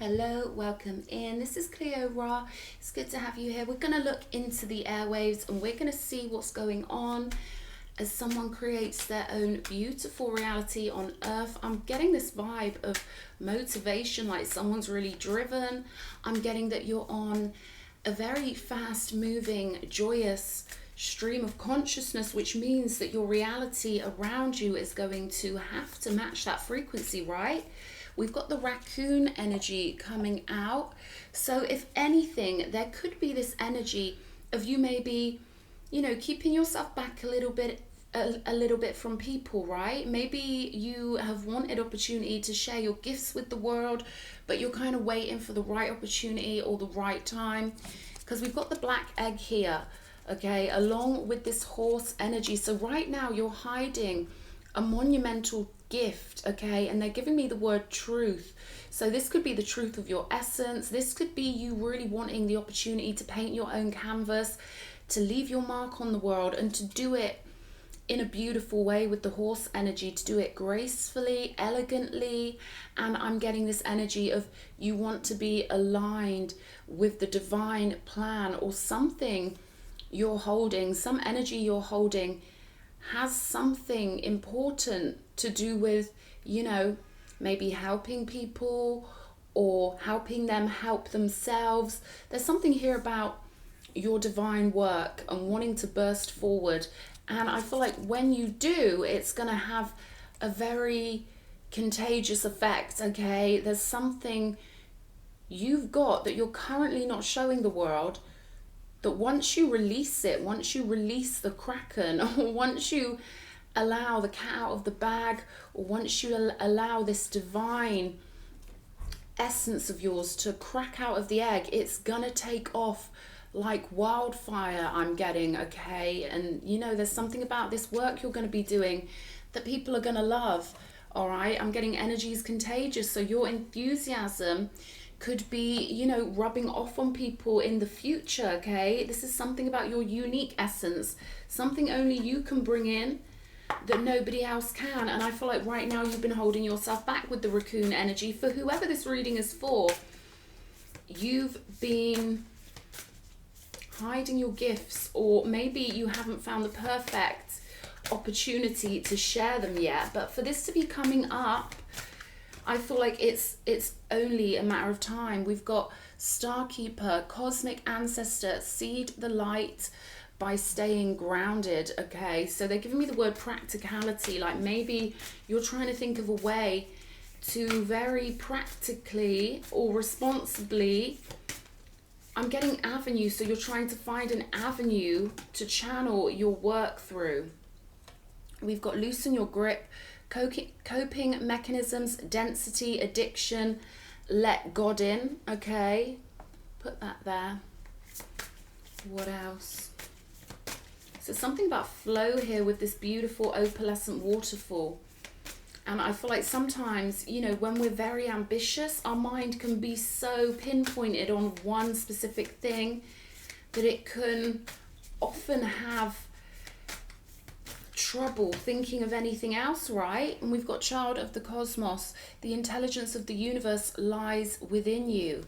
Hello, welcome in. This is Cleo Ra. It's good to have you here. We're going to look into the airwaves and we're going to see what's going on as someone creates their own beautiful reality on earth. I'm getting this vibe of motivation, like someone's really driven. I'm getting that you're on a very fast moving, joyous stream of consciousness, which means that your reality around you is going to have to match that frequency, right? We've got the raccoon energy coming out. So if anything, there could be this energy of you maybe, keeping yourself back a little bit from people, right? Maybe you have wanted opportunity to share your gifts with the world, but you're kind of waiting for the right opportunity or the right time, because we've got the black egg here, okay, along with this horse energy. So right now you're hiding a monumental gift, okay, and they're giving me the word truth. So this could be the truth of your essence. This could be you really wanting the opportunity to paint your own canvas, to leave your mark on the world, and to do it in a beautiful way with the horse energy, to do it gracefully, elegantly. And I'm getting this energy of you want to be aligned with the divine plan, or something you're holding, some energy you're holding has something important to do with, maybe helping people or helping them help themselves. There's something here about your divine work and wanting to burst forward. And I feel like when you do, it's going to have a very contagious effect, okay? There's something you've got that you're currently not showing the world, that once you release it, once you release the kraken, or once you allow the cat out of the bag, or once you allow this divine essence of yours to crack out of the egg, it's gonna take off like wildfire, I'm getting, okay? And there's something about this work you're gonna be doing that people are gonna love, all right? I'm getting energy is contagious, so your enthusiasm could be, rubbing off on people in the future, okay? This is something about your unique essence, something only you can bring in that nobody else can. And I feel like right now you've been holding yourself back with the raccoon energy. For whoever this reading is for, you've been hiding your gifts, or maybe you haven't found the perfect opportunity to share them yet. But for this to be coming up, I feel like it's only a matter of time. We've got Starkeeper, Cosmic Ancestor, seed the light by staying grounded, okay? So they're giving me the word practicality, like maybe you're trying to think of a way to very practically or responsibly, I'm getting avenue, so you're trying to find an avenue to channel your work through. We've got loosen your grip, coping mechanisms, density, addiction, let God in, okay? Put that there. What else? So something about flow here with this beautiful opalescent waterfall. And I feel like sometimes, when we're very ambitious, our mind can be so pinpointed on one specific thing that it can often have trouble thinking of anything else, right? And we've got child of the cosmos. The intelligence of the universe lies within you.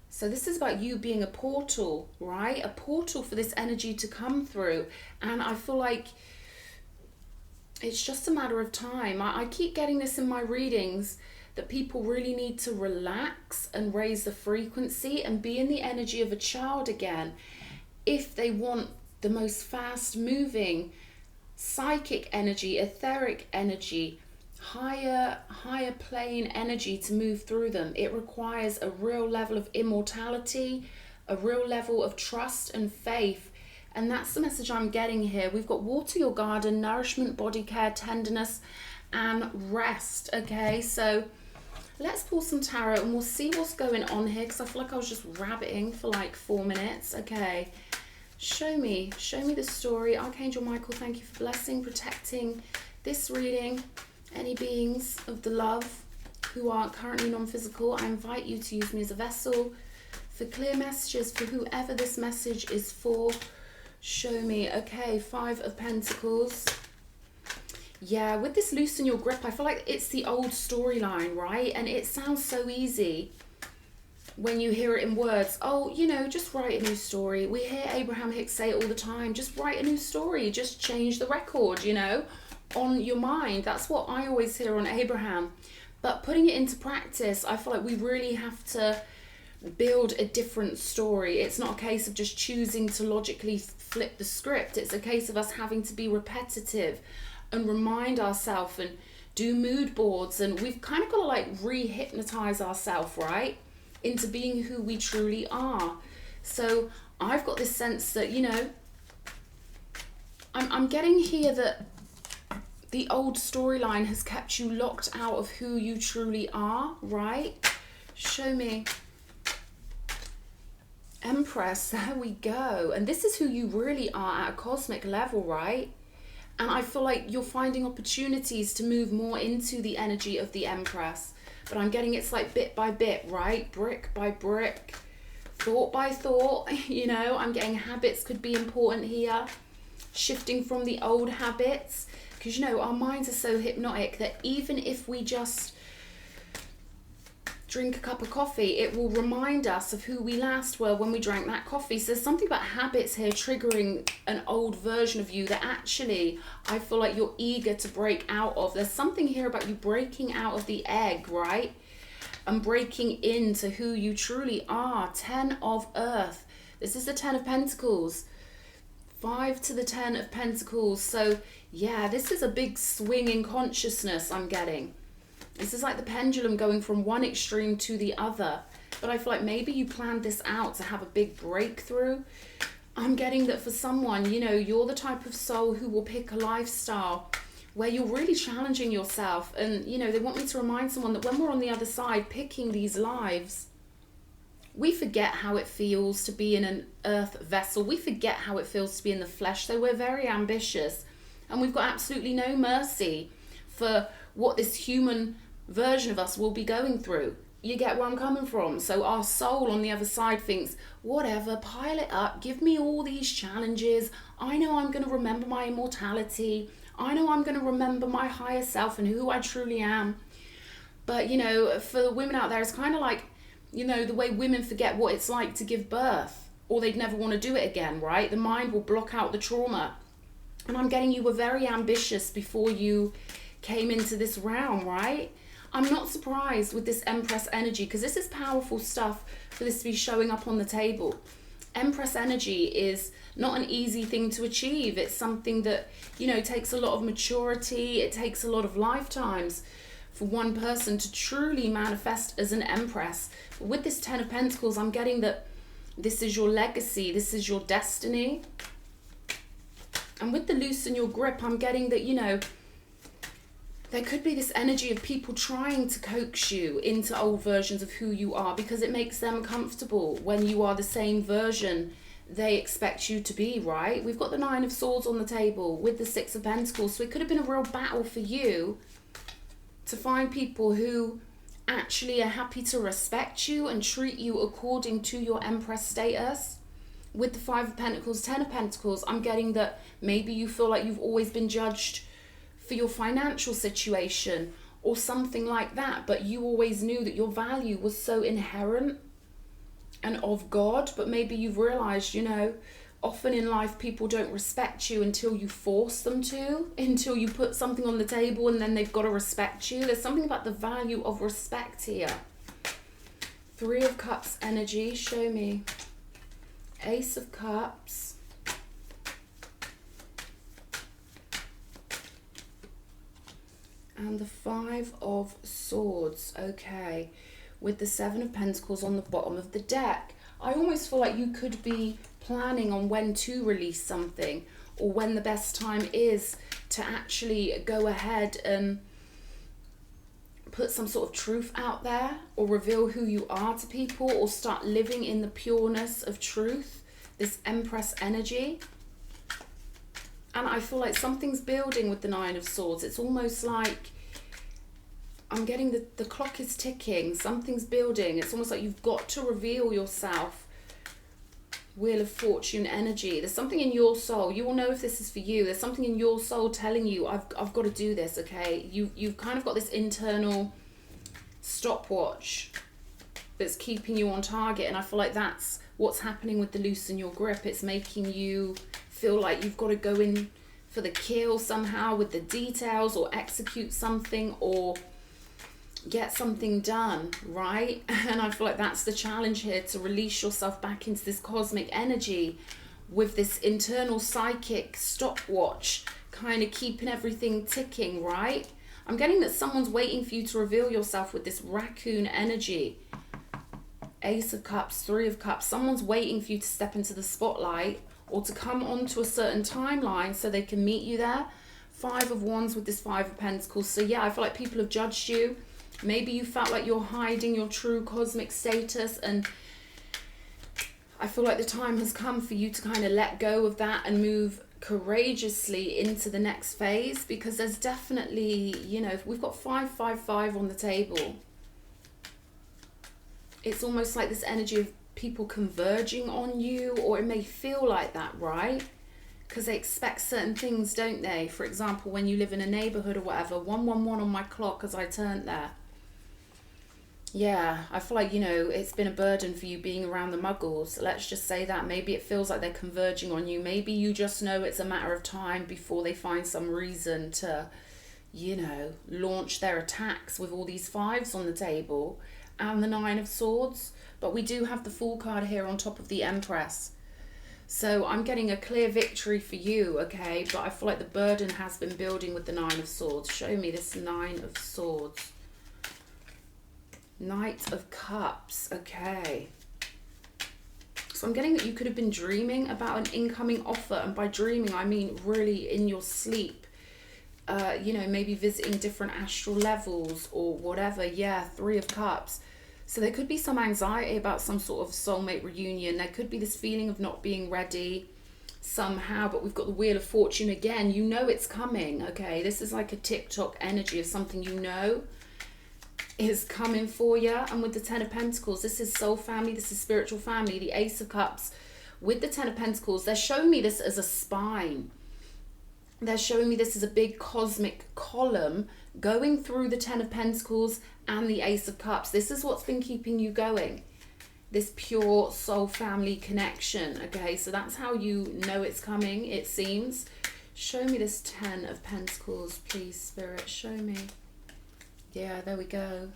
So this is about you being a portal, right? A portal for this energy to come through. And I feel like it's just a matter of time. I keep getting this in my readings, that people really need to relax and raise the frequency and be in the energy of a child again if they want the most fast moving psychic energy, etheric energy, higher plane energy to move through them. It requires a real level of immortality, a real level of trust and faith. And that's the message I'm getting here. We've got water your garden, nourishment, body care, tenderness, and rest, okay? So let's pull some tarot and we'll see what's going on here, because I feel like I was just rabbiting for like 4 minutes, okay? Show me the story. Archangel Michael, thank you for blessing, protecting this reading. Any beings of the love who are currently non-physical, I invite you to use me as a vessel for clear messages for whoever this message is for. Show me. Okay, 5 of Pentacles. Yeah, with this loosen your grip, I feel like it's the old storyline, right? And it sounds so easy when you hear it in words. Oh, you know, just write a new story. We hear Abraham Hicks say it all the time. Just write a new story. Just change the record, you know, on your mind. That's what I always hear on Abraham. But putting it into practice, I feel like we really have to build a different story. It's not a case of just choosing to logically flip the script. It's a case of us having to be repetitive and remind ourselves and do mood boards, and we've kind of got to like re-hypnotize ourselves, right, into being who we truly are. So I've got this sense that, you know, I'm getting here that the old storyline has kept you locked out of who you truly are, right? Show me. Empress, there we go. And this is who you really are at a cosmic level, right? And I feel like you're finding opportunities to move more into the energy of the Empress. But I'm getting it's like bit by bit, right? Brick by brick, thought by thought, you know. I'm getting habits could be important here. Shifting from the old habits. Because, you know, our minds are so hypnotic that even if we just drink a cup of coffee, it will remind us of who we last were when we drank that coffee. So there's something about habits here triggering an old version of you that actually I feel like you're eager to break out of. There's something here about you breaking out of the egg, right? And breaking into who you truly are. 10 of Earth. This is the 10 of Pentacles. 5 to the 10 of Pentacles. So yeah, this is a big swing in consciousness I'm getting. This is like the pendulum going from one extreme to the other. But I feel like maybe you planned this out to have a big breakthrough. I'm getting that for someone, you know, you're the type of soul who will pick a lifestyle where you're really challenging yourself. And, you know, they want me to remind someone that when we're on the other side picking these lives, we forget how it feels to be in an earth vessel. We forget how it feels to be in the flesh. So we're very ambitious. And we've got absolutely no mercy for what this human version of us will be going through. You get where I'm coming from? So our soul on the other side thinks, whatever, pile it up, give me all these challenges. I know I'm going to remember my immortality. I know I'm going to remember my higher self and who I truly am. But, you know, for the women out there, it's kind of like, you know, the way women forget what it's like to give birth, or they'd never want to do it again, right? The mind will block out the trauma. And I'm getting you were very ambitious before you came into this realm, right? I'm not surprised with this Empress energy, because this is powerful stuff for this to be showing up on the table. Empress energy is not an easy thing to achieve. It's something that, you know, takes a lot of maturity. It takes a lot of lifetimes for one person to truly manifest as an Empress. But with this 10 of Pentacles, I'm getting that this is your legacy. This is your destiny. And with the loosen your grip, I'm getting that, you know, there could be this energy of people trying to coax you into old versions of who you are because it makes them comfortable when you are the same version they expect you to be, right? We've got the 9 of Swords on the table with the 6 of Pentacles. So it could have been a real battle for you to find people who actually are happy to respect you and treat you according to your Empress status. With the 5 of Pentacles, 10 of Pentacles, I'm getting that maybe you feel like you've always been judged for your financial situation or something like that, but you always knew that your value was so inherent and of God. But maybe you've realized, you know, often in life people don't respect you until you force them to, until you put something on the table and then they've got to respect you. There's something about the value of respect here. 3 of Cups energy, show me. Ace of Cups. And the 5 of Swords, okay, with the 7 of Pentacles on the bottom of the deck. I almost feel like you could be planning on when to release something, or when the best time is to actually go ahead and put some sort of truth out there, or reveal who you are to people, or start living in the pureness of truth, this Empress energy. And I feel like something's building with the 9 of Swords. It's almost like I'm getting the clock is ticking. Something's building. It's almost like you've got to reveal yourself Wheel of Fortune energy. There's something in your soul. You will know if this is for you. There's something in your soul telling you, I've got to do this, okay? You've kind of got this internal stopwatch that's keeping you on target. And I feel like that's what's happening with the loosen your grip. It's making you feel like you've got to go in for the kill somehow with the details, or execute something, or get something done, right? And I feel like that's the challenge here, to release yourself back into this cosmic energy with this internal psychic stopwatch kind of keeping everything ticking, right? I'm getting that someone's waiting for you to reveal yourself with this raccoon energy. Ace of Cups, Three of Cups. Someone's waiting for you to step into the spotlight, or to come onto a certain timeline so they can meet you there. Five of Wands with this Five of Pentacles. So yeah, I feel like people have judged you. Maybe you felt like you're hiding your true cosmic status, and I feel like the time has come for you to kind of let go of that and move courageously into the next phase, because there's definitely, you know, if we've got 555 on the table, it's almost like this energy of people converging on you, or it may feel like that, right? Because they expect certain things, don't they? For example, when you live in a neighborhood or whatever, 111 on my clock as I turned there. Yeah, I feel like, you know, it's been a burden for you being around the muggles. Let's just say that. Maybe it feels like they're converging on you. Maybe you just know it's a matter of time before they find some reason to, you know, launch their attacks with all these fives on the table and the Nine of Swords. But we do have the Fool card here on top of the Empress. So I'm getting a clear victory for you, okay? But I feel like the burden has been building with the Nine of Swords. Show me this Nine of Swords. Knight of Cups, okay. So I'm getting that you could have been dreaming about an incoming offer. And by dreaming, I mean really in your sleep. You know, maybe visiting different astral levels or whatever. Yeah, Three of Cups. So there could be some anxiety about some sort of soulmate reunion. There could be this feeling of not being ready somehow. But we've got the Wheel of Fortune again. You know it's coming, okay? This is like a TikTok energy of something you know is coming for you. And with the Ten of Pentacles, this is soul family. This is spiritual family. The Ace of Cups with the Ten of Pentacles, they're showing me this as a spine. They're showing me this as a big cosmic column going through the Ten of Pentacles and the Ace of Cups. This is what's been keeping you going. This pure soul family connection. Okay, so that's how you know it's coming, it seems. Show me this Ten of Pentacles, please, Spirit. Show me. Yeah, there we go.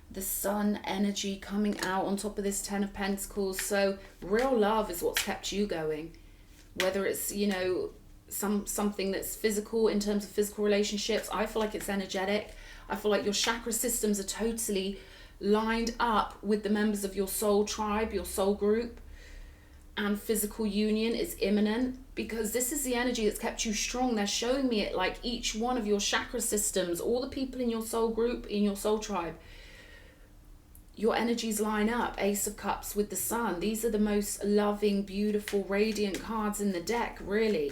The Sun energy coming out on top of this Ten of Pentacles. So real love is what's kept you going. Whether it's, you know, something that's physical in terms of physical relationships. I feel like it's energetic. I feel like your chakra systems are totally lined up with the members of your soul tribe, your soul group, and physical union is imminent, because this is the energy that's kept you strong. They're showing me it like each one of your chakra systems, all the people in your soul group, in your soul tribe, your energies line up. Ace of Cups with the Sun. These are the most loving, beautiful, radiant cards in the deck, really.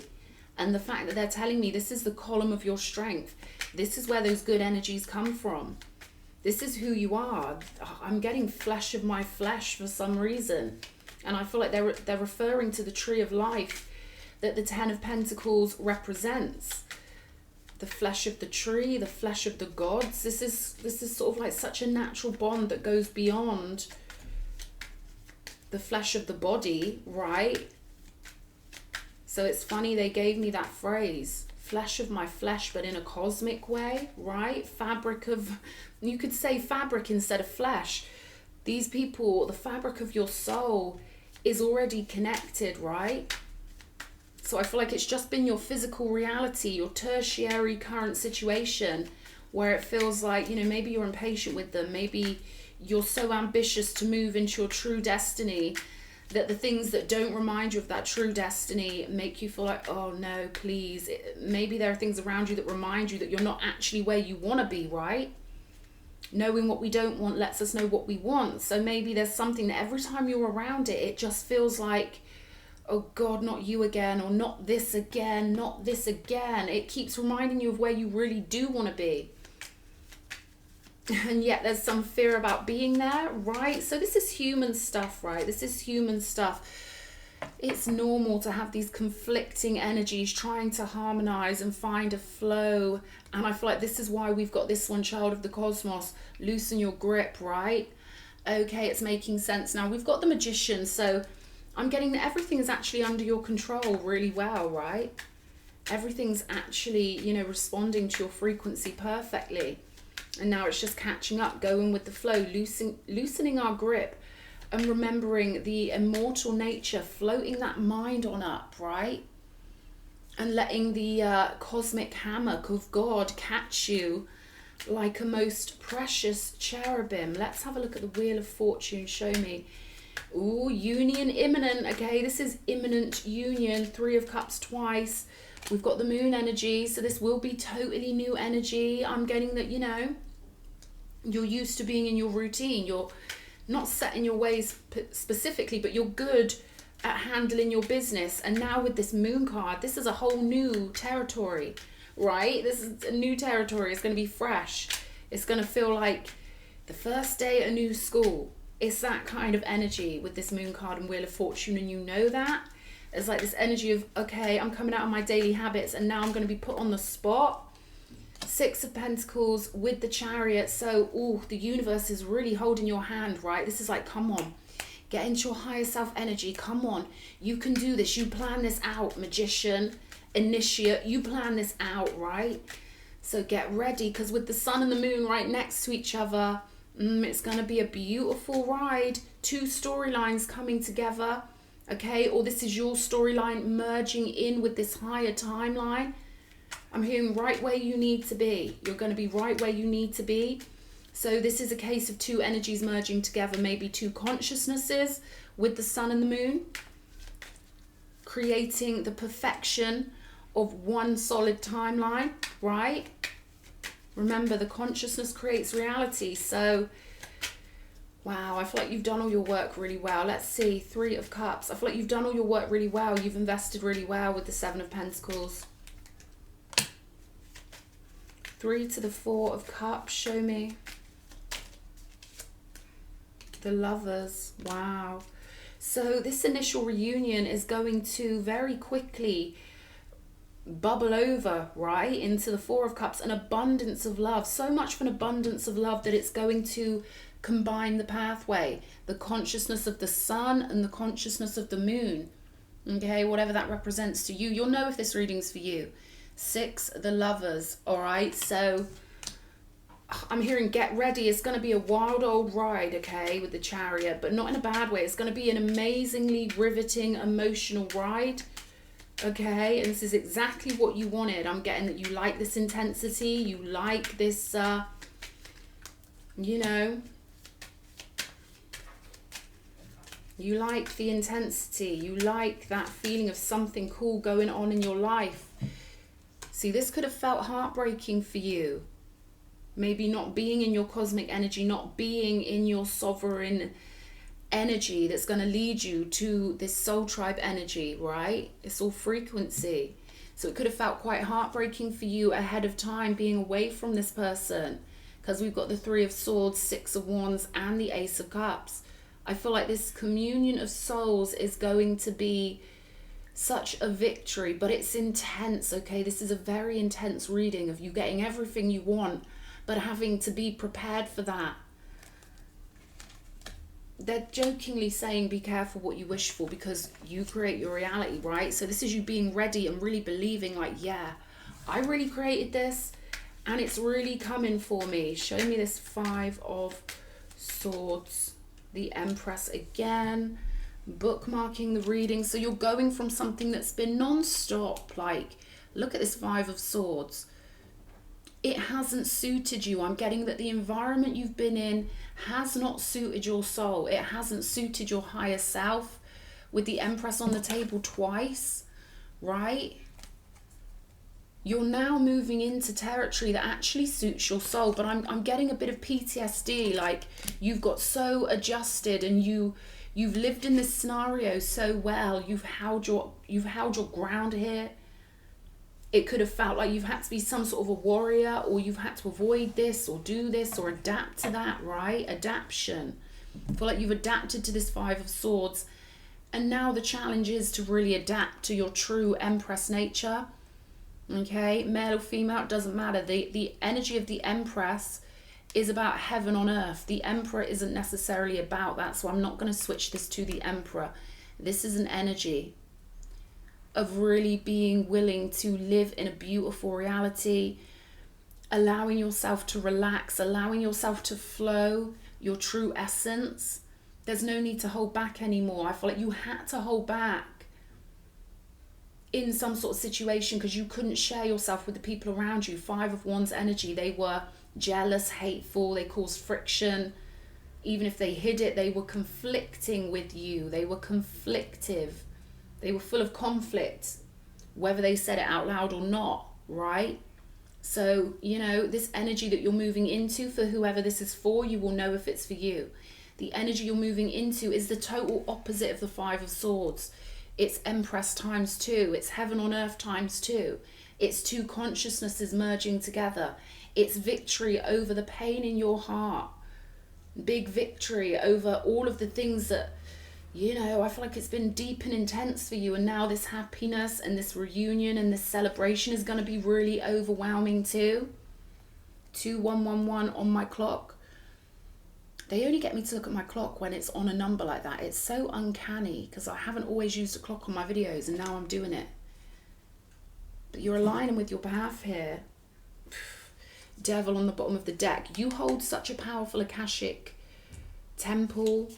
And the fact that they're telling me this is the column of your strength. This is where those good energies come from. This is who you are. I'm getting flesh of my flesh for some reason. And I feel like they're referring to the tree of life that the Ten of Pentacles represents. The flesh of the tree, the flesh of the gods. This is sort of like such a natural bond that goes beyond the flesh of the body, right? So it's funny they gave me that phrase, flesh of my flesh, but in a cosmic way, right? Fabric of, you could say fabric instead of flesh. These people, the fabric of your soul is already connected, right? So I feel like it's just been your physical reality, your tertiary current situation, where it feels like, you know, maybe you're impatient with them. Maybe you're so ambitious to move into your true destiny that the things that don't remind you of that true destiny make you feel like, oh no, please. Maybe there are things around you that remind you that you're not actually where you want to be, right? Knowing what we don't want lets us know what we want. So maybe there's something that every time you're around it, it just feels like, oh God, not you again, or not this again, not this again. It keeps reminding you of where you really do want to be. And yet there's some fear about being there, right? So this is human stuff, right? This is human stuff. It's normal to have these conflicting energies trying to harmonize and find a flow. And I feel like this is why we've got this one, Child of the Cosmos. Loosen your grip, right? Okay, it's making sense now. We've got the Magician, so I'm getting that everything is actually under your control really well, right? Everything's actually, you know, responding to your frequency perfectly. And now it's just catching up, going with the flow, loosening our grip, and remembering the immortal nature, floating that mind on up, right? And letting the cosmic hammock of God catch you like a most precious cherubim. Let's have a look at the Wheel of Fortune. Show me. Ooh, union imminent. Okay, this is imminent union. 3 of Cups twice. We've got the moon energy, so this will be totally new energy. I'm getting that, you know, you're used to being in your routine. You're not set in your ways specifically, but you're good at handling your business. And now with this moon card, this is a whole new territory, right? This is a new territory. It's going to be fresh. It's going to feel like the first day at a new school. It's that kind of energy with this moon card and Wheel of Fortune, and you know that. It's like this energy of, okay, I'm coming out of my daily habits and now I'm going to be put on the spot. 6 of Pentacles with the Chariot. So, ooh, the universe is really holding your hand, right? This is like, come on, get into your higher self energy. Come on, you can do this. You plan this out, Magician, Initiate. You plan this out, right? So get ready, because with the sun and the moon right next to each other, it's going to be a beautiful ride. 2 storylines coming together, okay? Or this is your storyline merging in with this higher timeline. I'm hearing right where you need to be. You're going to be right where you need to be. So this is a case of 2 energies merging together, maybe 2 consciousnesses with the sun and the moon, creating the perfection of one solid timeline, right? Remember, the consciousness creates reality. So, wow, I feel like you've done all your work really well. Let's see, 3 of Cups. I feel like you've done all your work really well. You've invested really well with the 7 of Pentacles. 3 to the 4 of Cups. Show me. The Lovers. Wow. So this initial reunion is going to very quickly bubble over, right, into the 4 of Cups, an abundance of love. So much of an abundance of love that it's going to combine the pathway, the consciousness of the sun and the consciousness of the moon. Okay, whatever that represents to you. You'll know if this reading's for you. 6, the Lovers. All right, so I'm hearing get ready. It's going to be a wild old ride, okay, with the Chariot, but not in a bad way. It's going to be an amazingly riveting, emotional ride, okay? And this is exactly what you wanted. I'm getting that you like this intensity. You like this, you know, you like the intensity. You like that feeling of something cool going on in your life. See, this could have felt heartbreaking for you. Maybe not being in your cosmic energy, not being in your sovereign energy that's going to lead you to this soul tribe energy, right? It's all frequency. So it could have felt quite heartbreaking for you ahead of time being away from this person, because we've got the 3 of Swords, 6 of Wands, and the Ace of Cups. I feel like this communion of souls is going to be such a victory, but it's intense, okay? This is a very intense reading of you getting everything you want, but having to be prepared for that. They're jokingly saying be careful what you wish for, because you create your reality, right? So this is you being ready and really believing like, yeah, I really created this and it's really coming for me. Show me this 5 of Swords, the Empress again. Bookmarking the reading. So you're going from something that's been non-stop, like, look at this 5 of Swords. It hasn't suited you. I'm getting that the environment you've been in has not suited your soul. It hasn't suited your higher self, with the Empress on the table twice, right? You're now moving into territory that actually suits your soul, but I'm getting a bit of PTSD, like you've got so adjusted and you've lived in this scenario so well. You've held your ground here. It could have felt like you've had to be some sort of a warrior, or you've had to avoid this or do this or adapt to that, right? Adaptation. I feel like you've adapted to this 5 of Swords, And now the challenge is to really adapt to your true Empress nature. Okay, male or female, it doesn't matter. The energy of the Empress is about heaven on earth. The Emperor isn't necessarily about that, so I'm not going to switch this to the Emperor. This is an energy of really being willing to live in a beautiful reality, allowing yourself to relax, allowing yourself to flow your true essence. There's no need to hold back anymore. I feel like you had to hold back in some sort of situation because you couldn't share yourself with the people around you. 5 of Wands energy, they were jealous, hateful, they caused friction. Even if they hid it, they were conflicting with you. They were conflictive. They were full of conflict, whether they said it out loud or not, right? So, you know, this energy that you're moving into, for whoever this is for, you will know if it's for you. The energy you're moving into is the total opposite of the 5 of Swords. It's Empress times 2. It's heaven on earth times 2. It's 2 consciousnesses merging together. It's victory over the pain in your heart. Big victory over all of the things that, you know, I feel like it's been deep and intense for you. And now this happiness and this reunion and this celebration is going to be really overwhelming too. 2111 on my clock. They only get me to look at my clock when it's on a number like that. It's so uncanny because I haven't always used a clock on my videos and now I'm doing it. But you're aligning with your path here. Devil on the bottom of the deck. You hold such a powerful Akashic temple.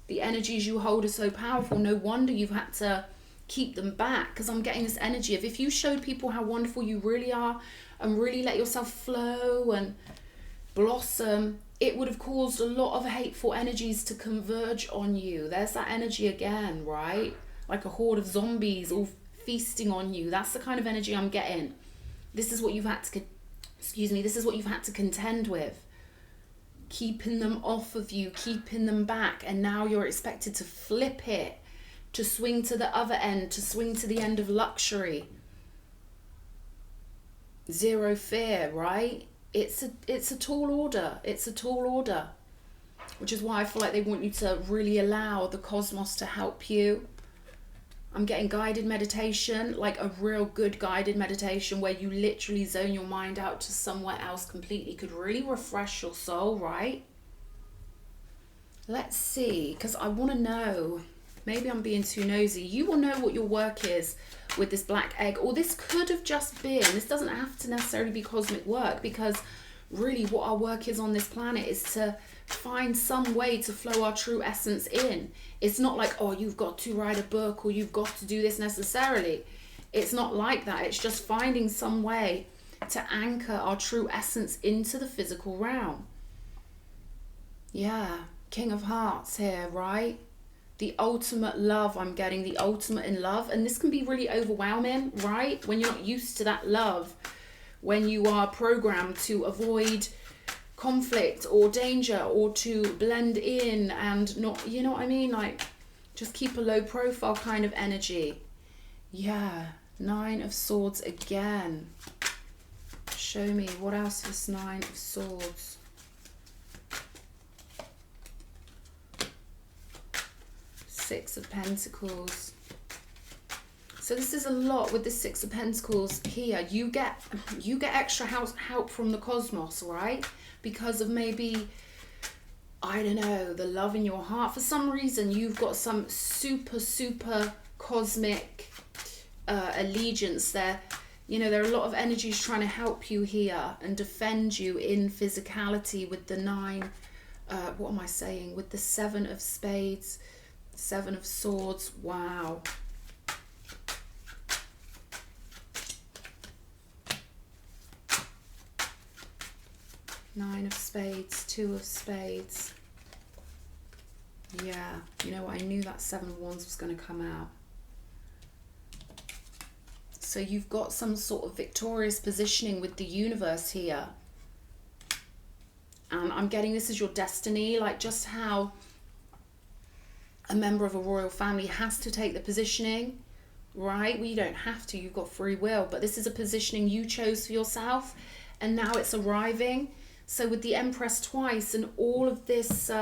The energies you hold are so powerful. No wonder you've had to keep them back, because I'm getting this energy of if you showed people how wonderful you really are and really let yourself flow and blossom, it would have caused a lot of hateful energies to converge on you. There's that energy again, right? Like a horde of zombies all feasting on you. That's the kind of energy I'm getting. This is what you've had to, this is what you've had to contend with. Keeping them off of you, keeping them back, and now you're expected to flip it, to swing to the other end, to swing to the end of luxury. Zero fear, right? It's a tall order. It's a tall order, which is why I feel like they want you to really allow the cosmos to help you. I'm getting guided meditation, like a real good guided meditation where you literally zone your mind out to somewhere else completely. Could really refresh your soul, right? Let's see, because I want to know. Maybe I'm being too nosy. You will know what your work is with this black egg, or this could have just been, this doesn't have to necessarily be cosmic work, because really what our work is on this planet is to find some way to flow our true essence in. It's not like, oh, you've got to write a book or you've got to do this necessarily. It's not like that. It's just finding some way to anchor our true essence into the physical realm. Yeah, King of Hearts here, right? The ultimate love, I'm getting the ultimate in love. And this can be really overwhelming, right? When you're not used to that love, when you are programmed to avoid conflict or danger or to blend in and not, you know what I mean? Like, just keep a low profile kind of energy. Yeah, 9 of Swords again. Show me, what else is 9 of Swords? Six of Pentacles. So this is a lot with the 6 of Pentacles here. You get extra help from the cosmos, right? Because of maybe, I don't know, the love in your heart. For some reason, you've got some super cosmic allegiance there. You know, there are a lot of energies trying to help you here and defend you in physicality with the 9, what am I saying? With the 7 of Spades. 7 of Swords, wow. Nine of Spades, 2 of Spades. Yeah, you know what, I knew that 7 of Wands was going to come out. So you've got some sort of victorious positioning with the universe here. And I'm getting this is your destiny, like just how a member of a royal family has to take the positioning, right? Well, you don't have to, you've got free will, but this is a positioning you chose for yourself, and now it's arriving. So with the Empress twice and all of this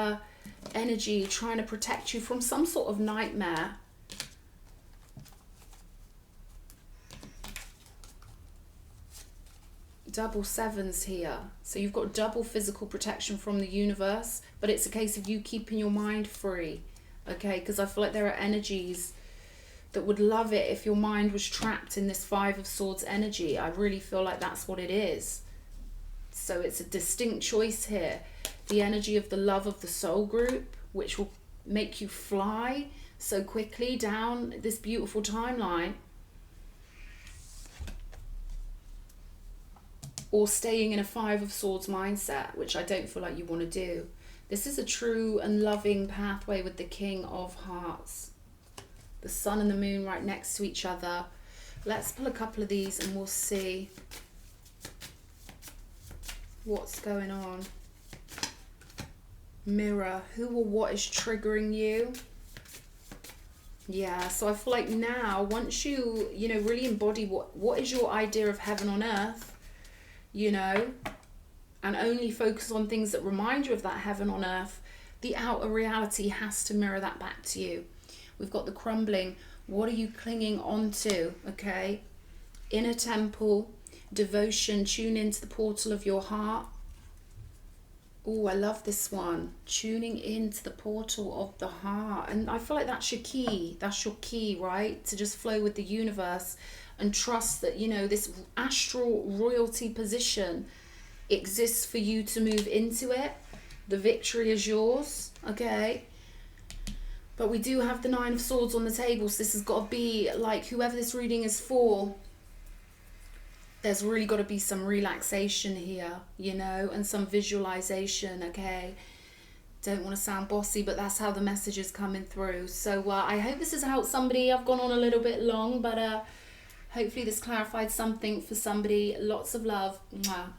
energy trying to protect you from some sort of nightmare. Double sevens here. So you've got double physical protection from the universe, but it's a case of you keeping your mind free, okay? Because I feel like there are energies that would love it if your mind was trapped in this Five of Swords energy. I really feel like that's what it is. So it's a distinct choice here. The energy of the love of the soul group, which will make you fly so quickly down this beautiful timeline. Or staying in a Five of Swords mindset, which I don't feel like you want to do. This is a true and loving pathway with the King of Hearts. The Sun and the Moon right next to each other. Let's pull a couple of these and we'll see what's going on. Mirror, who or what is triggering you? Yeah, so I feel like now, once you know, really embody what is your idea of heaven on earth, you know, and only focus on things that remind you of that heaven on earth, the outer reality has to mirror that back to you. We've got the crumbling. What are you clinging on to? Okay. Inner temple, devotion, tune into the portal of your heart. Oh, I love this one. Tuning into the portal of the heart. And I feel like that's your key. That's your key, right? To just flow with the universe and trust that, you know, this astral royalty position exists for you to move into it. The victory is yours, okay? But we do have the Nine of Swords on the table, so this has got to be like, whoever this reading is for, there's really got to be some relaxation here, you know, and some visualization, okay? Don't want to sound bossy, but that's how the message is coming through. So I hope this has helped somebody. I've gone on a little bit long, but hopefully this clarified something for somebody. Lots of love. Mwah.